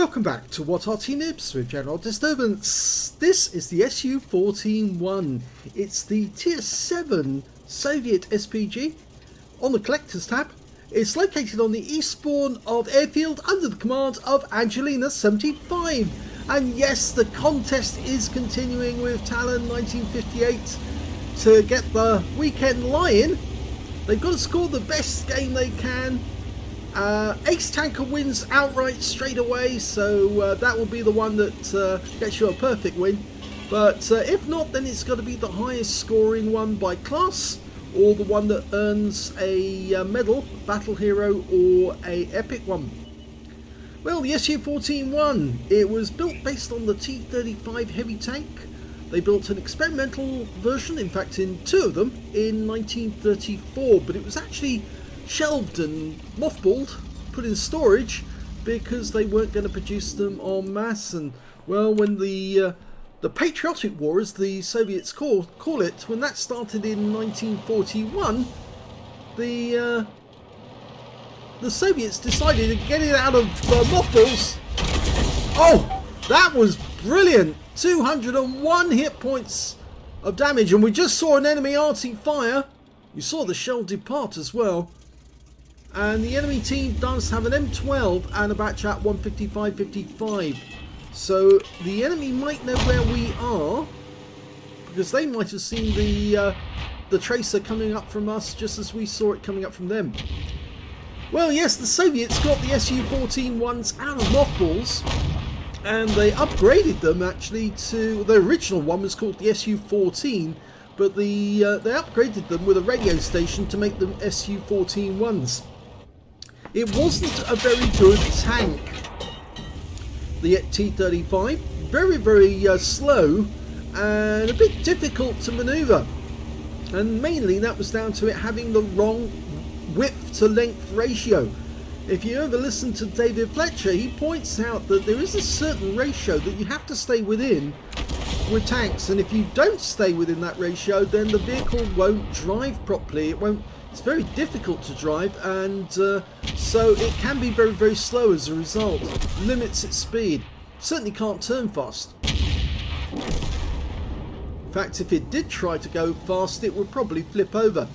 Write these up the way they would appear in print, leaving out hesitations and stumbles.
Welcome back to What Arty Noobs with General Disturbance. This is the SU-14-1. It's the Tier 7 Soviet SPG on the Collectors tab. It's located on the east spawn of Airfield under the command of Angelina75. And yes, the contest is continuing with Talon1958 to get the weekend lie-in. They've got to score the best game they can. Ace Tanker wins outright straight away, so that will be the one that gets you a perfect win. But if not, then it's got to be the highest scoring one by class, or the one that earns a medal, battle hero, or a epic one. Well, the SU-14-1, it was built based on the T-35 heavy tank. They built an experimental version, in fact in two of them, in 1934, but it was actually shelved and mothballed, put in storage, because they weren't going to produce them en masse. And well, when the Patriotic War, as the Soviets call it, when that started in 1941, the Soviets decided to get it out of mothballs. Oh, that was brilliant! 201 hit points of damage, and we just saw an enemy Arty fire. You saw the shell depart as well. And the enemy team does have an M12 and a batch at 155.55. So the enemy might know where we are, because they might have seen the tracer coming up from us just as we saw it coming up from them. Well, yes, the Soviets got the SU-14-1s out of mothballs, and they upgraded them actually to, the original one was called the SU-14, but they upgraded them with a radio station to make them SU-14-1s. It wasn't a very good tank, the T-35, very slow and a bit difficult to manoeuvre, and mainly that was down to it having the wrong width to length ratio. If you ever listen to David Fletcher, he points out that there is a certain ratio that you have to stay within with tanks, and if you don't stay within that ratio, then the vehicle won't drive properly. It's very difficult to drive, and so it can be very slow as a result. Limits its speed. Certainly can't turn fast. In fact, if it did try to go fast, it would probably flip over.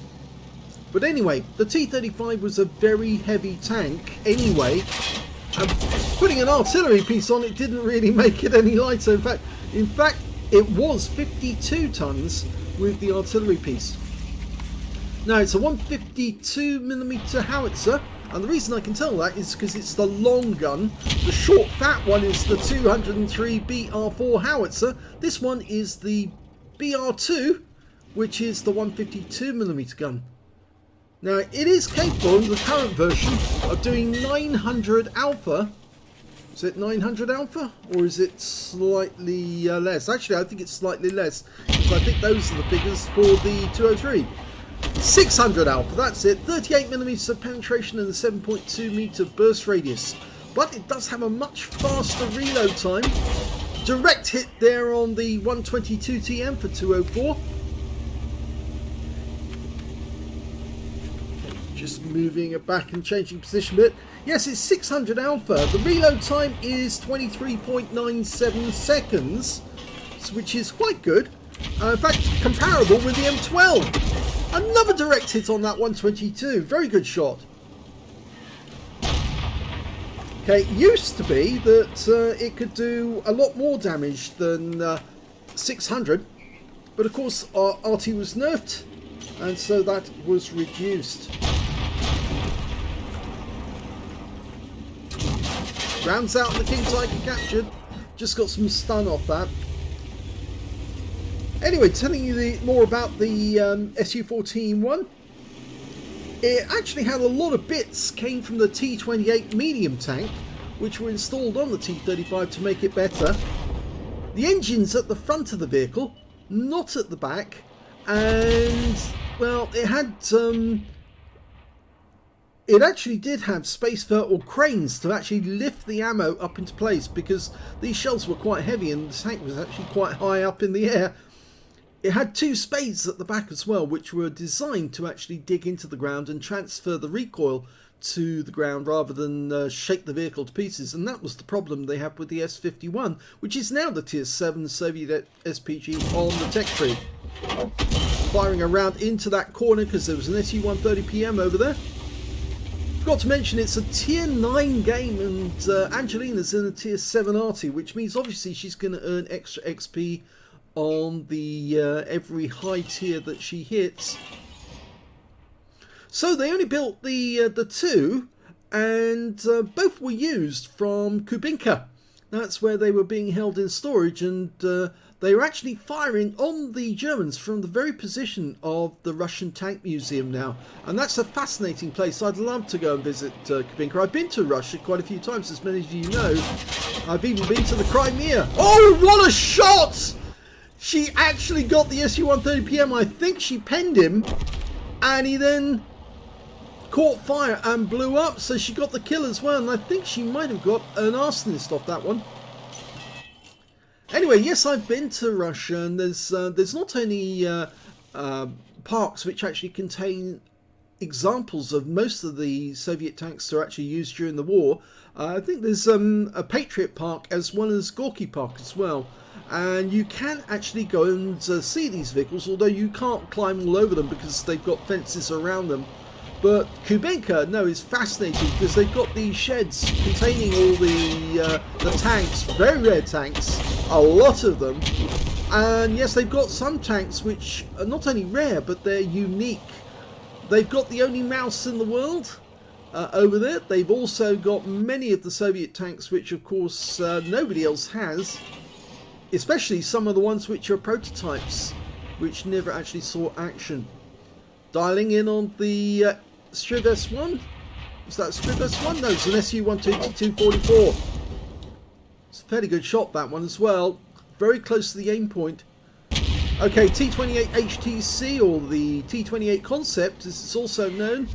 But anyway, the T-35 was a very heavy tank anyway, and putting an artillery piece on it didn't really make it any lighter. In fact, it was 52 tons with the artillery piece. Now, it's a 152mm howitzer, and the reason I can tell that is because it's the long gun. The short fat one is the 203 BR4 howitzer. This one is the BR2, which is the 152mm gun. Now, it is capable in the current version of doing 900 alpha. Is it 900 alpha, or is it slightly less? Actually, I think it's slightly less, because I think those are the figures for the 203. 600 alpha, that's it. 38mm of penetration and a 7.2m burst radius. But it does have a much faster reload time. Direct hit there on the 122 TM for 204. Just moving it back and changing position a bit. Yes, it's 600 alpha. The reload time is 23.97 seconds, which is quite good. In fact, comparable with the M12. Another direct hit on that 122. Very good shot. Okay, it used to be that it could do a lot more damage than 600. But of course, Arty was nerfed, and so that was reduced. Rounds out the King Tiger captured. Just got some stun off that. Anyway, telling you more about the SU-14-1. It actually had a lot of bits came from the T-28 medium tank, which were installed on the T-35 to make it better. The engine's at the front of the vehicle, not at the back, and well, it had it actually did have space for, or cranes to actually lift the ammo up into place, because these shells were quite heavy and the tank was actually quite high up in the air. It had two spades at the back as well, which were designed to actually dig into the ground and transfer the recoil to the ground rather than shake the vehicle to pieces, and that was the problem they had with the S-51, which is now the Tier 7 Soviet SPG on the tech tree. Firing around into that corner because there was an SU-130PM over there. Forgot to mention it's a Tier 9 game, and Angelina's in a Tier 7 Arty, which means obviously she's going to earn extra XP on the every high tier that she hits. So they only built the two, and both were used from Kubinka. That's where they were being held in storage, and they were actually firing on the Germans from the very position of the Russian Tank Museum now. And that's a fascinating place. I'd love to go and visit Kubinka. I've been to Russia quite a few times, as many of you know. I've even been to the Crimea. Oh, what a shot! She actually got the SU-130PM. I think she penned him, and he then caught fire and blew up, so she got the kill as well, and I think she might have got an arsonist off that one. Anyway, yes, I've been to Russia, and there's not only parks which actually contain examples of most of the Soviet tanks that are actually used during the war. I think there's a Patriot Park as well as Gorky Park as well. And you can actually go and see these vehicles, although you can't climb all over them because they've got fences around them. But Kubinka, no, is fascinating because they've got these sheds containing all the tanks, very rare tanks, a lot of them. And yes, they've got some tanks which are not only rare, but they're unique. They've got the only mouse in the world over there. They've also got many of the Soviet tanks which, of course, nobody else has. Especially some of the ones which are prototypes, which never actually saw action. Dialing in on the Striv S1. Is that Striv S1? No, it's an SU-122-44. It's a fairly good shot, that one as well. Very close to the aim point. Okay, T-28 HTC, or the T-28 concept, as it's also known.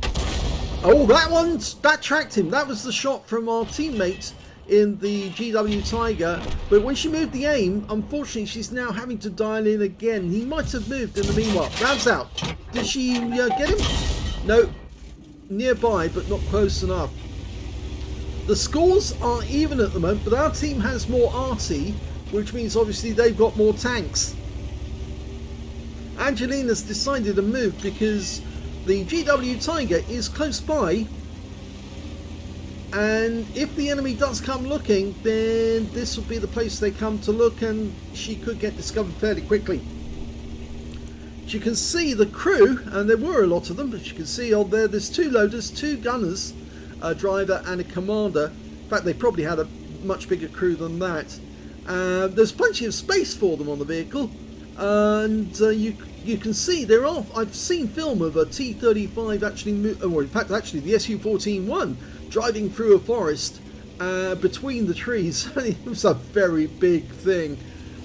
Oh, that tracked him. That was the shot from our teammate in the GW Tiger, but when she moved the aim, unfortunately she's now having to dial in again. He might have moved in the meanwhile. Rounds out. Did she get him? No. Nearby, but not close enough. The scores are even at the moment, but our team has more Arty, which means obviously they've got more tanks. Angelina's decided to move because the GW Tiger is close by. And if the enemy does come looking, then this will be the place they come to look, and she could get discovered fairly quickly. You can see the crew, and there were a lot of them, but you can see on there's two loaders, two gunners, a driver and a commander. In fact, they probably had a much bigger crew than that. There's plenty of space for them on the vehicle, and you can see there are. I've seen film of a T-35 actually, or in fact actually the SU-14-1 driving through a forest between the trees. It was a very big thing.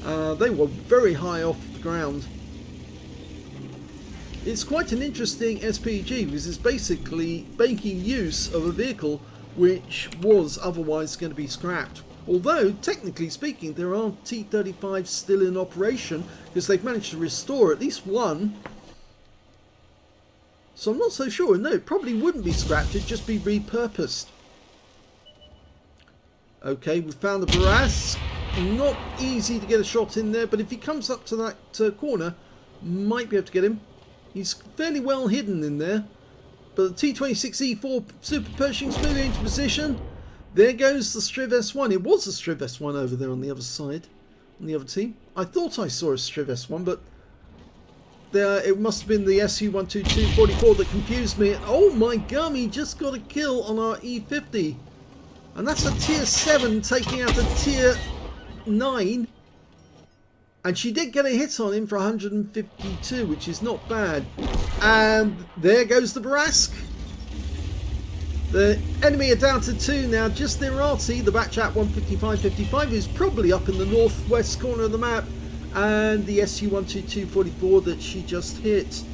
They were very high off the ground. It's quite an interesting SPG because it's basically making use of a vehicle which was otherwise going to be scrapped. Although, technically speaking, there are T-35s still in operation because they've managed to restore at least one. So I'm not so sure. No, it probably wouldn't be scrapped, it'd just be repurposed. Okay, we found the Barask. Not easy to get a shot in there, but if he comes up to that corner, might be able to get him. He's fairly well hidden in there. But the T-26E4 Super Pershing's moving into position. There goes the Striv S1. It was a Striv S1 over there on the other side, on the other team. I thought I saw a Striv S1, but it must have been the SU-122-44 that confused me. Oh my gum, he just got a kill on our E50. And that's a Tier 7 taking out the Tier 9. And she did get a hit on him for 152, which is not bad. And there goes the Barask. The enemy are down to 2 now, just near Arty, the Batchat 155-55 is probably up in the northwest corner of the map. And the SU-122-44 that she just hit.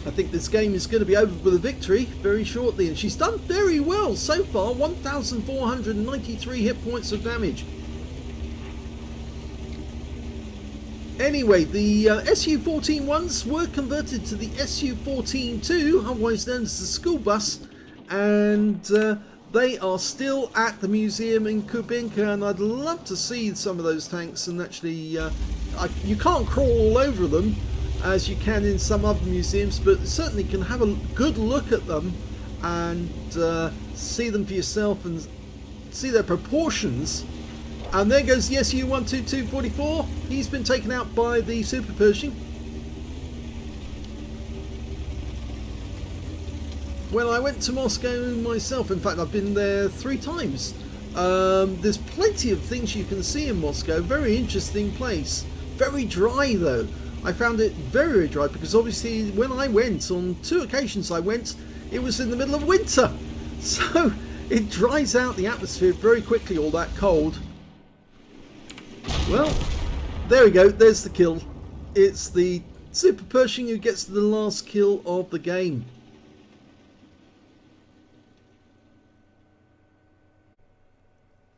I think this game is going to be over with a victory very shortly, and she's done very well so far. 1,493 hit points of damage. Anyway, the SU-14-1s were converted to the SU-14-2, otherwise known as the school bus, and they are still at the museum in Kubinka, and I'd love to see some of those tanks. And actually, you can't crawl all over them as you can in some other museums, but certainly can have a good look at them and see them for yourself and see their proportions. And there goes the SU-122-44. He's been taken out by the Super Pershing. When I went to Moscow myself, in fact I've been there 3 times. There's plenty of things you can see in Moscow. Very interesting place. Very dry though. I found it very dry because obviously when I went, on 2 occasions I went, it was in the middle of winter. So it dries out the atmosphere very quickly, all that cold. Well, there we go, there's the kill. It's the Super Pershing who gets the last kill of the game.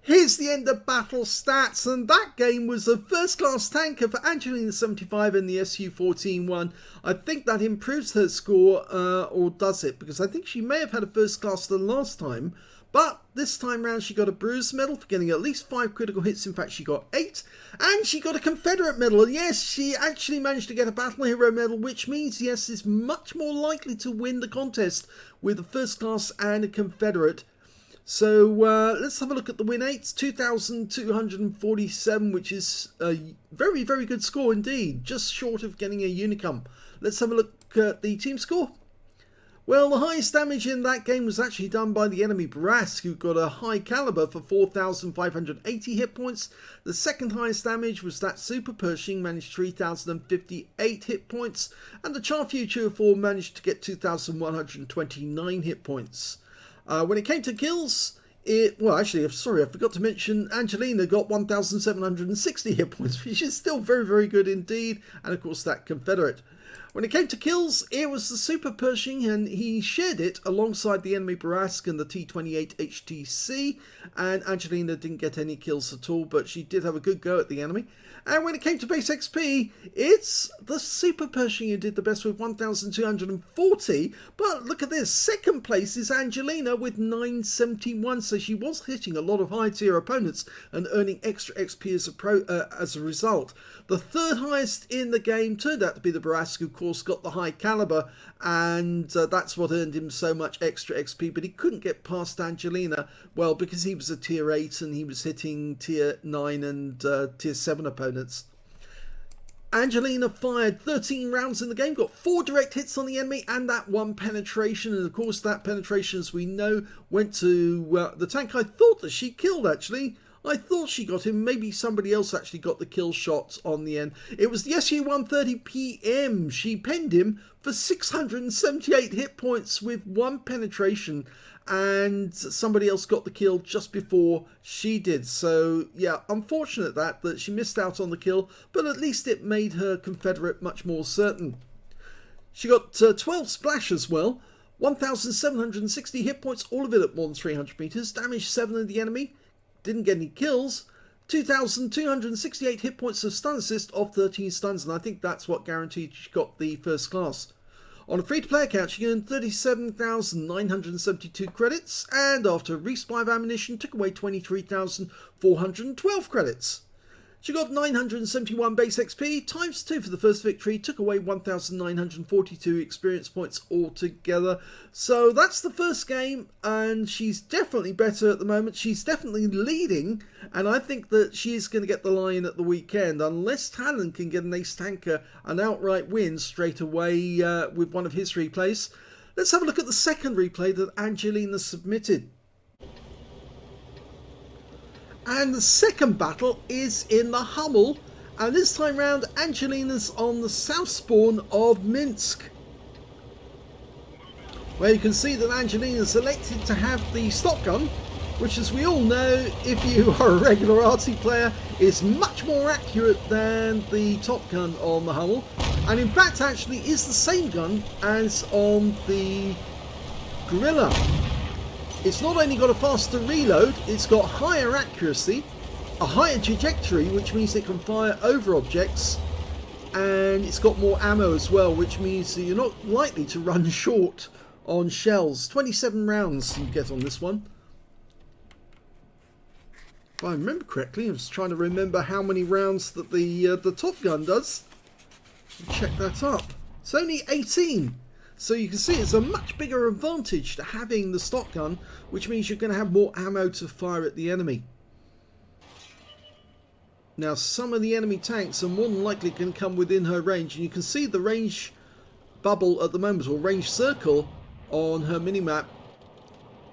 Here's the end of battle stats, and that game was a first class tanker for Angelina75 in the SU-14-1. I think that improves her score, or does it? Because I think she may have had a first class the last time, but this time round she got a bruise medal for getting at least 5 critical hits. In fact, she got 8, and she got a Confederate medal. And yes, she actually managed to get a Battle Hero medal, which means yes, is much more likely to win the contest with a first class and a Confederate. So let's have a look at the win 8s. 2,247, which is a very, very good score indeed. Just short of getting a Unicum. Let's have a look at the team score. Well, the highest damage in that game was actually done by the enemy Brask, who got a high caliber for 4,580 hit points. The second highest damage was that Super Pershing, managed 3,058 hit points. And the Char Future 4 managed to get 2,129 hit points. When it came to kills, well, actually, sorry, I forgot to mention Angelina got 1,760 hit points, which is still very, very good indeed. And of course, that Confederate. When it came to kills, it was the Super Pershing, and he shared it alongside the enemy Barask and the T-28 HTC. And Angelina didn't get any kills at all, but she did have a good go at the enemy. And when it came to base XP, it's the Super Pershing who did the best with 1,240. But look at this, second place is Angelina with 971. So she was hitting a lot of high tier opponents and earning extra XP as a result. The third highest in the game turned out to be the Barask, who of course got the high caliber, and that's what earned him so much extra XP. But he couldn't get past Angelina, well, because he was a tier 8 and he was hitting tier 9 and tier 7 opponents. Angelina fired 13 rounds in the game, got 4 direct hits on the enemy and that 1 penetration. And of course that penetration, as we know, went to the tank I thought that she killed actually. I thought she got him. Maybe somebody else actually got the kill shot on the end. It was the SU-130 PM. She penned him for 678 hit points with 1 penetration. And somebody else got the kill just before she did. So, yeah, unfortunate that she missed out on the kill. But at least it made her Confederate much more certain. She got 12 splash as well. 1,760 hit points, all of it at more than 300 meters. Damaged 7 of the enemy. Didn't get any kills. 2,268 hit points of stun assist off 13 stuns, and I think that's what guaranteed she got the first class. On a free-to-play account, she earned 37,972 credits, and after a resupply of ammunition, took away 23,412 credits. She got 971 base XP, times 2 for the first victory, took away 1,942 experience points altogether. So that's the first game, and she's definitely better at the moment. She's definitely leading, and I think that she's going to get the line at the weekend, unless Talon can get an ace tanker an outright win straight away with one of his replays. Let's have a look at the second replay that Angelina submitted. And the second battle is in the Hummel, and this time round Angelina's on the south spawn of Minsk, where you can see that Angelina selected to have the stock gun, which, as we all know, if you are a regular Arty player, is much more accurate than the top gun on the Hummel, and in fact actually is the same gun as on the Gorilla. It's not only got a faster reload, it's got higher accuracy, a higher trajectory, which means it can fire over objects, and it's got more ammo as well, which means that you're not likely to run short on shells. 27 rounds you get on this one. If I remember correctly, I was trying to remember how many rounds that the Top Gun does. Check that up. It's only 18. So you can see it's a much bigger advantage to having the stock gun, which means you're going to have more ammo to fire at the enemy. Now some of the enemy tanks are more than likely going to come within her range, and you can see the range bubble at the moment, or range circle on her minimap.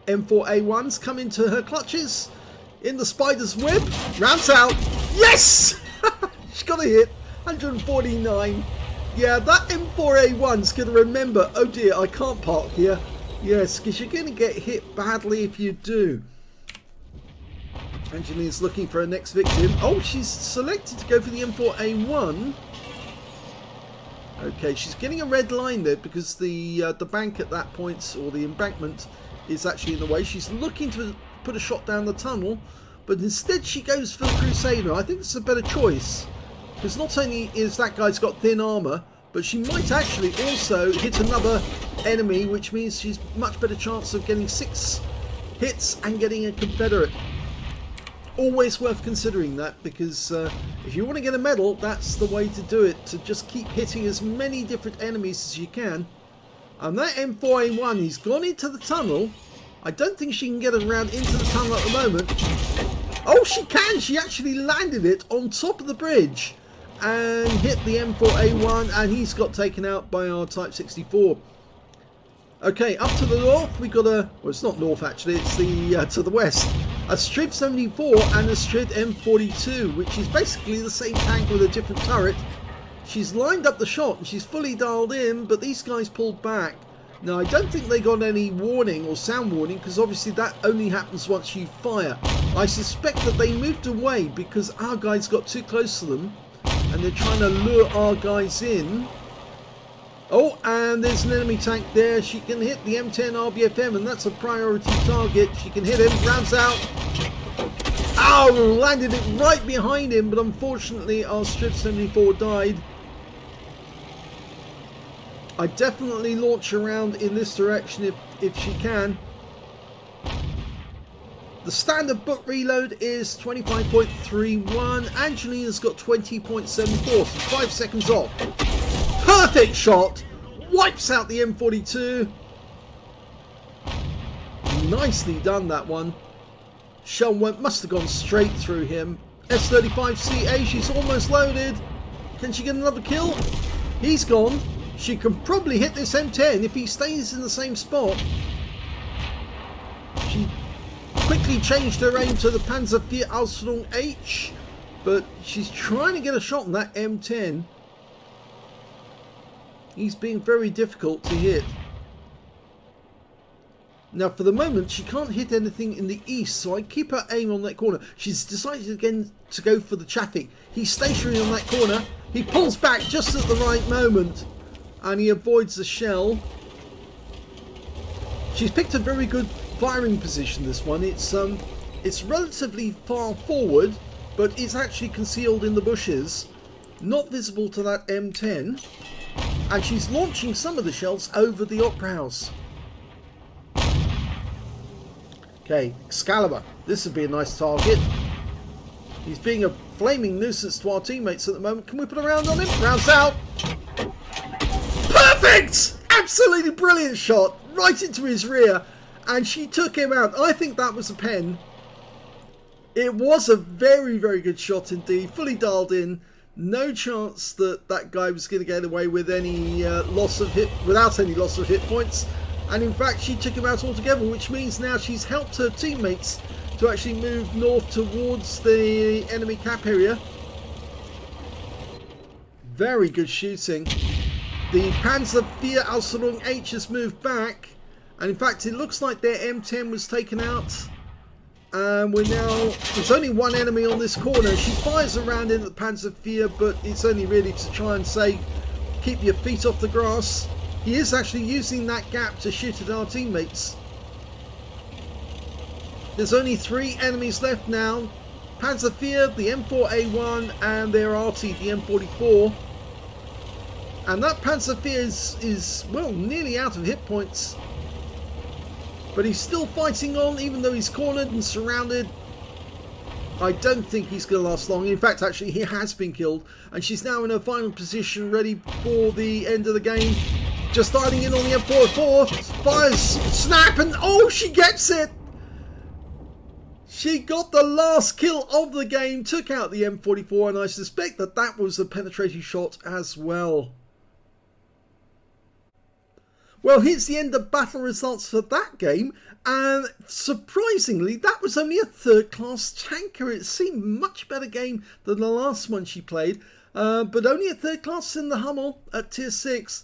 M4A1's come into her clutches. In the spider's web, rounds out. Yes! She's got a hit. 149. Yeah, that M4A1's going to remember, oh dear, I can't park here. Yes, because you're going to get hit badly if you do. Angelina's looking for her next victim. Oh, she's selected to go for the M4A1. Okay, she's getting a red line there because the bank at that point, or the embankment, is actually in the way. She's looking to put a shot down the tunnel, but instead she goes for the Crusader. I think it's a better choice, because not only is that guy's got thin armor, but she might actually also hit another enemy, which means she's much better chance of getting 6 hits and getting a Confederate. Always worth considering that, because if you want to get a medal, that's the way to do it, to just keep hitting as many different enemies as you can. And that M4A1, he's gone into the tunnel. I don't think she can get around into the tunnel at the moment. Oh, she can! She actually landed it on top of the bridge and hit the M4A1, and he's got taken out by our Type 64. Okay, up to the north we got a... well, it's not north actually, it's the to the west. A Strid 74 and a Strid M42, which is basically the same tank with a different turret. She's lined up the shot and she's fully dialed in, but these guys pulled back. Now, I don't think they got any warning or sound warning, because obviously that only happens once you fire. I suspect that they moved away because our guys got too close to them and they're trying to lure our guys in. Oh, and there's an enemy tank there. She can hit the M10 RBFM, and that's a priority target. She can hit him. Rounds out. Ow! Landed it right behind him, but unfortunately our Strid 74 died. I definitely launch around in this direction if she can. The standard book reload is 25.31. Angelina's got 20.74, so 5 seconds off. Perfect shot! Wipes out the M42. Nicely done, that one. Shell must have gone straight through him. S35CA, she's almost loaded. Can she get another kill? He's gone. She can probably hit this M10 if he stays in the same spot. She quickly changed her aim to the Panzer IV Ausführung H, but she's trying to get a shot on that M10. He's being very difficult to hit. Now, for the moment, she can't hit anything in the east, so I keep her aim on that corner. She's decided again to go for the traffic. He's stationary on that corner. He pulls back just at the right moment, and he avoids the shell. She's picked a very good firing position, this one. It's relatively far forward, but it's actually concealed in the bushes, not visible to that M10. And she's launching some of the shells over the Opera House. Okay, Excalibur. This would be a nice target. He's being a flaming nuisance to our teammates at the moment. Can we put a round on him? Rounds out. Perfect! Absolutely brilliant shot. Right into his rear. And she took him out. I think that was a pen. It was a very, very good shot indeed. Fully dialed in. No chance that that guy was going to get away with any without any loss of hit points. And in fact, she took him out altogether, which means now she's helped her teammates to actually move north towards the enemy cap area. Very good shooting. The Panzer IV Ausführung H has moved back, and in fact, it looks like their M10 was taken out. And there's only one enemy on this corner. She fires around in the Panzer IV, but it's only really to try and say, keep your feet off the grass. He is actually using that gap to shoot at our teammates. There's only 3 enemies left now. Panzer IV, the M4A1, and their Arty, the M44. And that Panzerfier is, well, nearly out of hit points. But he's still fighting on, even though he's cornered and surrounded. I don't think he's going to last long. In fact, actually, he has been killed. And she's now in her final position, ready for the end of the game. Just starting in on the M44. Fires, snap, and oh, she gets it! She got the last kill of the game, took out the M44, and I suspect that that was a penetrating shot as well. Well, here's the end of battle results for that game, and surprisingly, that was only a third-class tanker. It seemed a much better game than the last one she played, but only a third class in the Hummel at tier 6.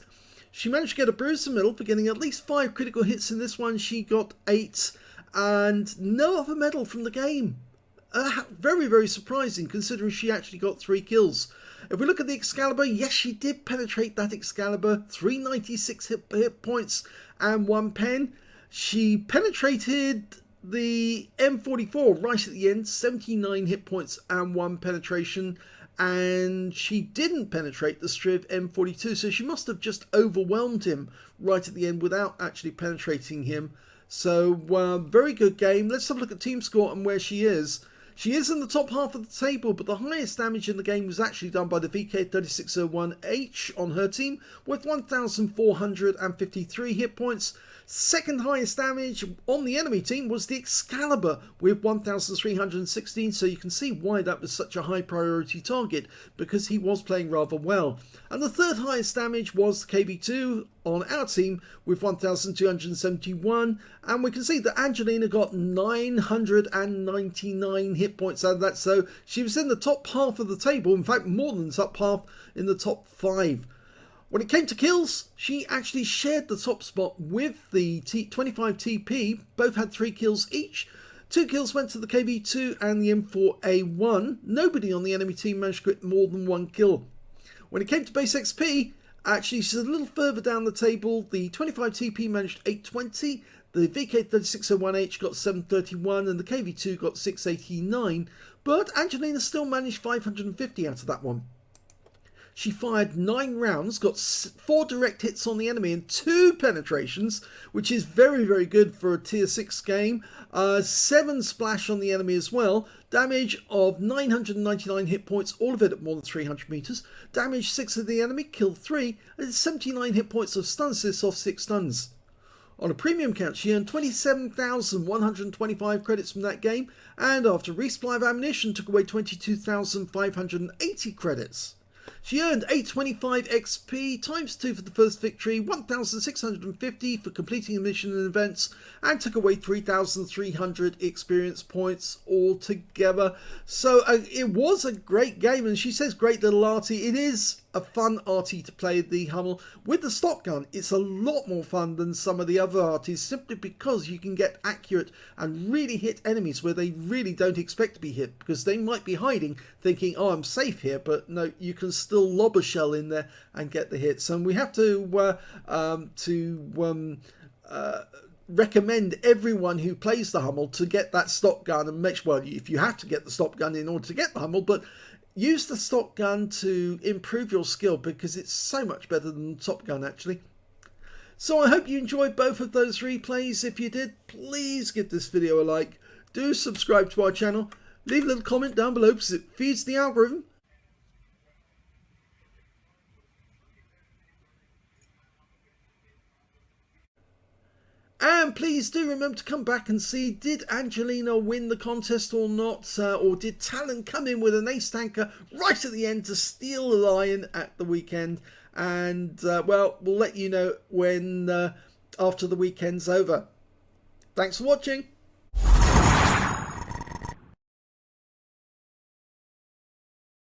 She managed to get a bruise in the middle for getting at least 5 critical hits in this one. She got 8, and no other medal from the game. Very, very surprising, considering she actually got 3 kills. If we look at the Excalibur, yes, she did penetrate that Excalibur. 396 hit points and 1 pen. She penetrated the M44 right at the end. 79 hit points and 1 penetration. And she didn't penetrate the Striv M42, so she must have just overwhelmed him right at the end without actually penetrating him. So, very good game. Let's have a look at team score and where she is. She is in the top half of the table, but the highest damage in the game was actually done by the VK3601H on her team with 1,453 hit points. Second highest damage on the enemy team was the Excalibur with 1,316, so you can see why that was such a high priority target, because he was playing rather well. And the third highest damage was the KB2 on our team with 1,271, and we can see that Angelina got 999 hit points out of that, so she was in the top half of the table, in fact more than the top half, in the top 5. When it came to kills, she actually shared the top spot with the 25 TP. Both had 3 kills each. 2 kills went to the KV2 and the M4A1. Nobody on the enemy team managed to get more than 1 kill. When it came to base XP, actually she's a little further down the table. The 25 TP managed 820. The VK3601H got 731 and the KV2 got 689. But Angelina still managed 550 out of that one. She fired 9 rounds, got 4 direct hits on the enemy and 2 penetrations, which is very, very good for a tier 6 game. 7 splash on the enemy as well. Damage of 999 hit points, all of it at more than 300 meters. Damage 6 of the enemy, killed 3, and 79 hit points of stun assists off 6 stuns. On a premium count, she earned 27,125 credits from that game, and after resupply of ammunition, took away 22,580 credits. She earned 825 XP, times 2 for the first victory, 1,650 for completing a mission and events, and took away 3,300 experience points altogether. So it was a great game, and she says great little Arty. It is a fun Arty to play the Hummel. With the stock gun, it's a lot more fun than some of the other Artys, simply because you can get accurate and really hit enemies where they really don't expect to be hit, because they might be hiding thinking, oh, I'm safe here, but no, you can still lob a shell in there and get the hits. And we have to recommend everyone who plays the Hummel to get that stock gun, and make sure, well, if you have to get the stock gun in order to get the Hummel, but use the stock gun to improve your skill, because it's so much better than the top gun actually. So I hope you enjoyed both of those replays. If you did, please give this video a like. Do subscribe to our channel. Leave a little comment down below because it feeds the algorithm. And please do remember to come back and see, did Angelina win the contest or not? Or did Talon come in with an ace tanker right at the end to steal a lion at the weekend? And, well, we'll let you know when after the weekend's over. Thanks for watching.